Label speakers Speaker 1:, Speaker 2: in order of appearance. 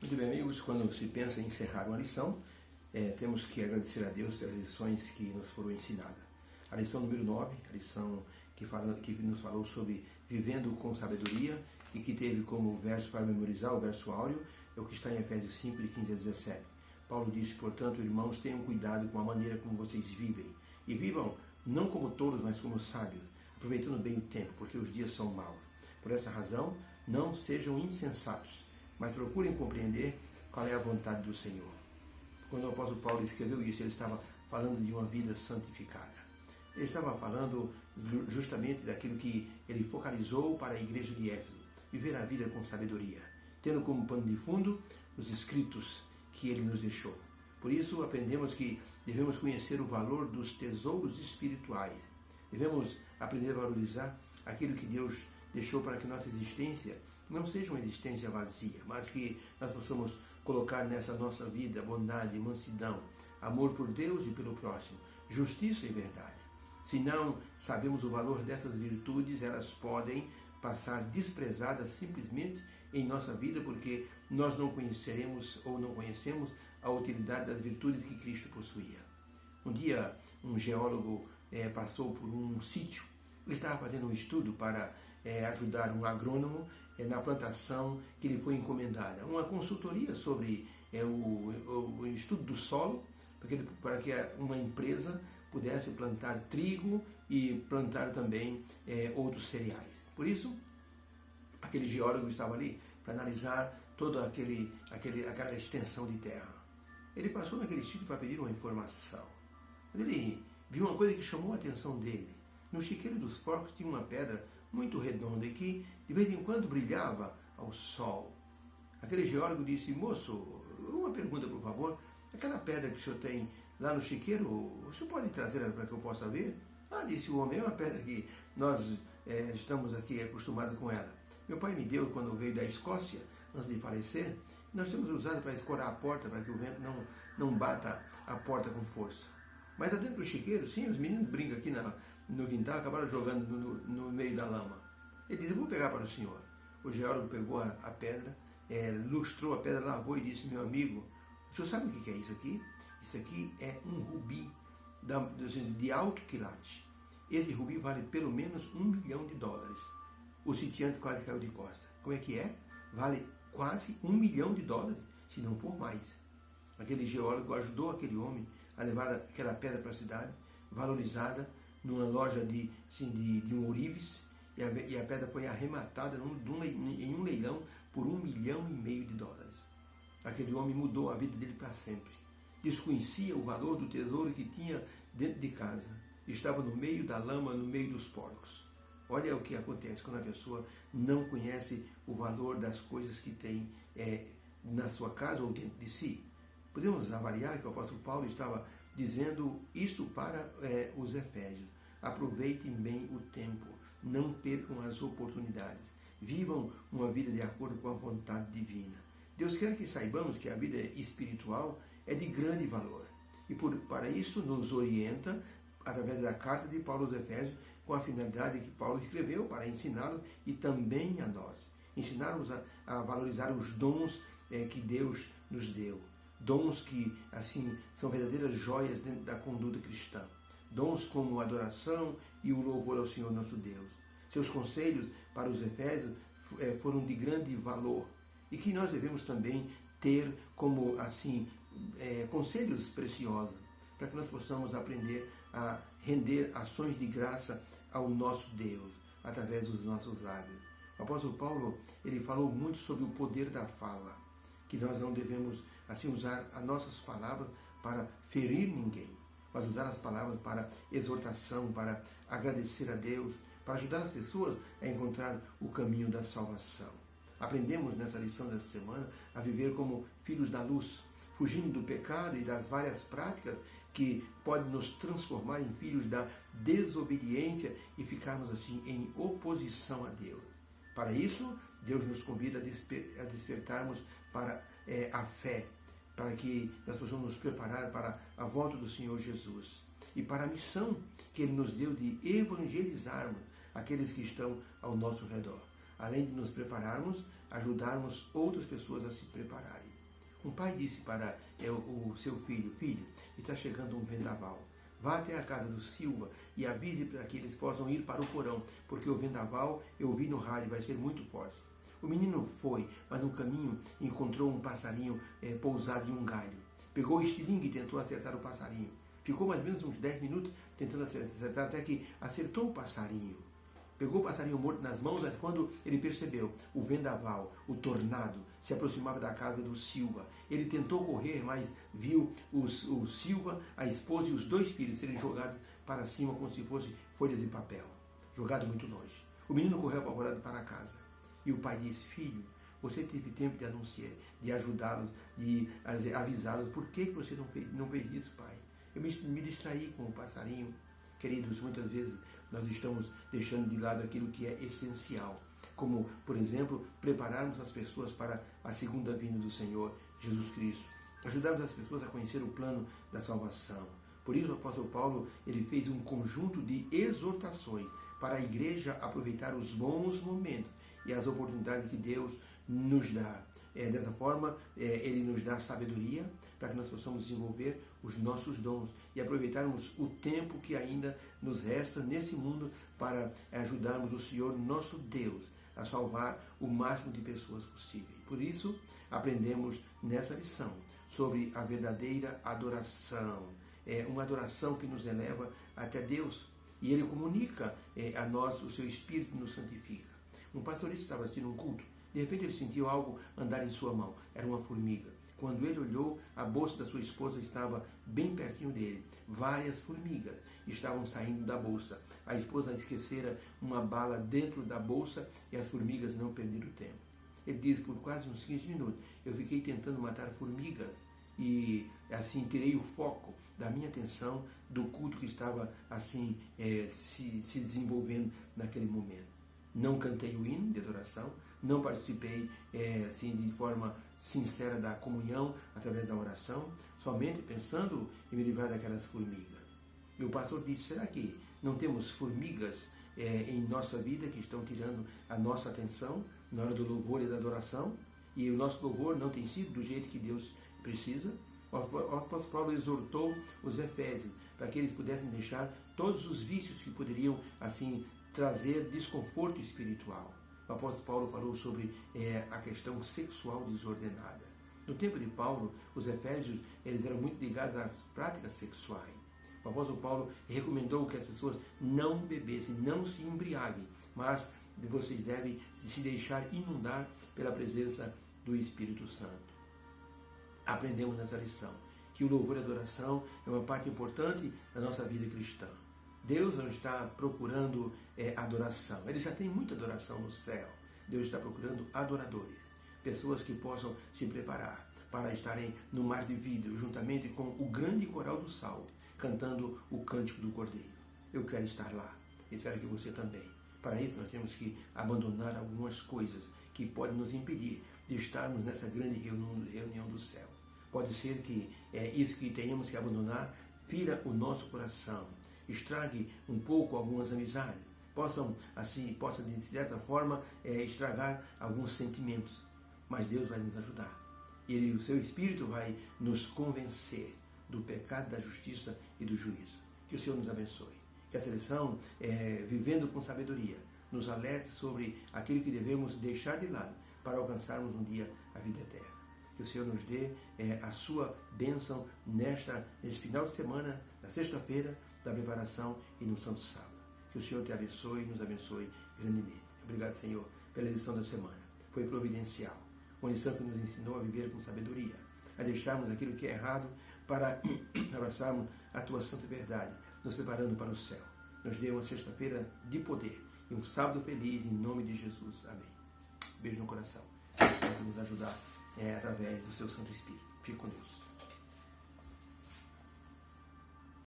Speaker 1: Muito bem, amigos, quando se pensa em encerrar uma lição, temos que agradecer a Deus pelas lições que nos foram ensinadas. A lição número 9, a lição que nos falou sobre vivendo com sabedoria e que teve como verso para memorizar, o verso áureo, é o que está em Efésios 5, de 15 a 17. Paulo disse, portanto, irmãos, tenham cuidado com a maneira como vocês vivem. E vivam não como tolos, mas como sábios, aproveitando bem o tempo, porque os dias são maus. Por essa razão, não sejam insensatos, mas procurem compreender qual é a vontade do Senhor. Quando o apóstolo Paulo escreveu isso, ele estava falando de uma vida santificada. Ele estava falando justamente daquilo que ele focalizou para a igreja de Éfeso, viver a vida com sabedoria, tendo como pano de fundo os escritos que ele nos deixou. Por isso, aprendemos que devemos conhecer o valor dos tesouros espirituais. Devemos aprender a valorizar aquilo que Deus deixou para que nossa existência não seja uma existência vazia, mas que nós possamos colocar nessa nossa vida bondade, mansidão, amor por Deus e pelo próximo, justiça e verdade. Se não sabemos o valor dessas virtudes, elas podem passar desprezadas simplesmente em nossa vida, porque nós não conheceremos ou não conhecemos a utilidade das virtudes que Cristo possuía. Um dia, um geólogo passou por um sítio. Ele estava fazendo um estudo para ajudar um agrônomo na plantação que lhe foi encomendada. Uma consultoria sobre o estudo do solo, para que uma empresa pudesse plantar trigo e plantar também outros cereais. Por isso, aquele geólogo estava ali para analisar toda aquela extensão de terra. Ele passou naquele sítio para pedir uma informação. Ele viu uma coisa que chamou a atenção dele. No chiqueiro dos porcos tinha uma pedra muito redonda e que de vez em quando brilhava ao sol. Aquele geólogo disse, moço, uma pergunta por favor, aquela pedra que o senhor tem lá no chiqueiro, o senhor pode trazer para que eu possa ver? Ah, disse o homem, é uma pedra que nós estamos aqui acostumados com ela. Meu pai me deu quando veio da Escócia, antes de falecer, nós temos usado para escorar a porta, para que o vento não bata a porta com força. Mas dentro do chiqueiro, sim, os meninos brincam aqui no quintal, acabaram jogando no meio da lama. Ele disse, eu vou pegar para o senhor. O geólogo pegou a pedra, lustrou a pedra, lavou e disse, meu amigo, o senhor sabe o que é isso aqui? Isso aqui é um rubi de alto quilate. Esse rubi vale pelo menos $1 milhão. O sitiante quase caiu de costa. Como é que é? Vale quase $1 milhão, se não for mais. Aquele geólogo ajudou aquele homem a levar aquela pedra para a cidade, valorizada numa loja de um ourives, e a pedra foi arrematada em um leilão por $1,5 milhão. Aquele homem mudou a vida dele para sempre. Desconhecia o valor do tesouro que tinha dentro de casa. Estava no meio da lama, no meio dos porcos. Olha o que acontece quando a pessoa não conhece o valor das coisas que tem na sua casa ou dentro de si. Podemos avaliar que o apóstolo Paulo estava dizendo isso para os Efésios. Aproveitem bem o tempo, não percam as oportunidades. Vivam uma vida de acordo com a vontade divina. Deus quer que saibamos que a vida espiritual é de grande valor. E para isso nos orienta através da carta de Paulo aos Efésios, com a finalidade que Paulo escreveu para ensiná-los e também a nós. Ensinar-nos a valorizar os dons que Deus nos deu. Dons que, assim, são verdadeiras joias dentro da conduta cristã. Dons como a adoração e o louvor ao Senhor nosso Deus. Seus conselhos para os Efésios foram de grande valor e que nós devemos também ter como, assim, conselhos preciosos, para que nós possamos aprender a render ações de graça ao nosso Deus, através dos nossos lábios. O apóstolo Paulo, ele falou muito sobre o poder da fala, que nós não devemos, assim, usar as nossas palavras para ferir ninguém, mas usar as palavras para exortação, para agradecer a Deus, para ajudar as pessoas a encontrar o caminho da salvação. Aprendemos nessa lição dessa semana a viver como filhos da luz, fugindo do pecado e das várias práticas que podem nos transformar em filhos da desobediência e ficarmos assim em oposição a Deus. Para isso, Deus nos convida a despertarmos para a fé, para que nós possamos nos preparar para a volta do Senhor Jesus e para a missão que Ele nos deu de evangelizarmos aqueles que estão ao nosso redor. Além de nos prepararmos, ajudarmos outras pessoas a se prepararem. Um pai disse para o seu filho: filho, está chegando um vendaval. Vá até a casa do Silva e avise para que eles possam ir para o porão, porque o vendaval, eu vi no rádio, vai ser muito forte. O menino foi, mas no caminho encontrou um passarinho pousado em um galho. Pegou o estilingue e tentou acertar o passarinho. Ficou mais ou menos uns 10 minutos tentando acertar, até que acertou o passarinho. Pegou o passarinho morto nas mãos, mas quando ele percebeu o vendaval, o tornado, se aproximava da casa do Silva. Ele tentou correr, mas viu o Silva, a esposa e os 2 filhos serem jogados para cima como se fossem folhas de papel, jogado muito longe. O menino correu apavorado para casa. E o pai disse: filho, você teve tempo de anunciar, de ajudá-los, de avisá-los. Por que você não fez isso, pai? Eu me distraí com o passarinho. Queridos, muitas vezes nós estamos deixando de lado aquilo que é essencial, como, por exemplo, prepararmos as pessoas para a segunda vinda do Senhor Jesus Cristo, ajudarmos as pessoas a conhecer o plano da salvação. Por isso o apóstolo Paulo ele fez um conjunto de exortações para a igreja aproveitar os bons momentos e as oportunidades que Deus nos dá. Dessa forma, ele nos dá sabedoria para que nós possamos desenvolver os nossos dons e aproveitarmos o tempo que ainda nos resta nesse mundo para ajudarmos o Senhor, nosso Deus, a salvar o máximo de pessoas possível. Por isso, aprendemos nessa lição sobre a verdadeira adoração. É uma adoração que nos eleva até Deus e Ele comunica a nós, o seu Espírito nos santifica. Um pastorista estava assistindo um culto. De repente ele sentiu algo andar em sua mão. Era uma formiga. Quando ele olhou, a bolsa da sua esposa estava bem pertinho dele. Várias formigas estavam saindo da bolsa. A esposa esquecera uma bala dentro da bolsa e as formigas não perderam tempo. Ele diz: por quase uns 15 minutos eu fiquei tentando matar formigas e assim tirei o foco da minha atenção do culto que estava assim se desenvolvendo naquele momento. Não cantei o hino de adoração, não participei assim de forma sincera da comunhão através da oração, somente pensando em me livrar daquelas formigas. E o pastor disse: será que não temos formigas em nossa vida que estão tirando a nossa atenção na hora do louvor e da adoração? E o nosso louvor não tem sido do jeito que Deus precisa? O apóstolo Paulo exortou os Efésios para que eles pudessem deixar todos os vícios que poderiam assim trazer desconforto espiritual. O apóstolo Paulo falou sobre a questão sexual desordenada. No tempo de Paulo, os efésios eles eram muito ligados às práticas sexuais. O apóstolo Paulo recomendou que as pessoas não bebessem, não se embriaguem, mas vocês devem se deixar inundar pela presença do Espírito Santo. Aprendemos nessa lição que o louvor e a adoração é uma parte importante da nossa vida cristã. Deus não está procurando adoração. Ele já tem muita adoração no céu. Deus está procurando adoradores. Pessoas que possam se preparar para estarem no mar de vidro, juntamente com o grande coral do salmo, cantando o cântico do Cordeiro. Eu quero estar lá. Espero que você também. Para isso nós temos que abandonar algumas coisas que podem nos impedir de estarmos nessa grande reunião do céu. Pode ser que isso que tenhamos que abandonar fira o nosso coração, estrague um pouco algumas amizades, possa de certa forma estragar alguns sentimentos, mas Deus vai nos ajudar. E o seu Espírito vai nos convencer do pecado, da justiça e do juízo. Que o Senhor nos abençoe. Que essa lição, vivendo com sabedoria, nos alerte sobre aquilo que devemos deixar de lado para alcançarmos um dia a vida eterna. Que o Senhor nos dê a sua bênção nesse final de semana, na sexta-feira, da preparação e no Santo Sábado. Que o Senhor te abençoe e nos abençoe grandemente. Obrigado, Senhor, pela lição da semana. Foi providencial. Uma lição que nos ensinou a viver com sabedoria, a deixarmos aquilo que é errado para abraçarmos a tua santa verdade, nos preparando para o céu. Nos dê uma sexta-feira de poder e um sábado feliz em nome de Jesus. Amém. Beijo no coração. Deus nos ajudar através do seu Santo Espírito. Fique com Deus.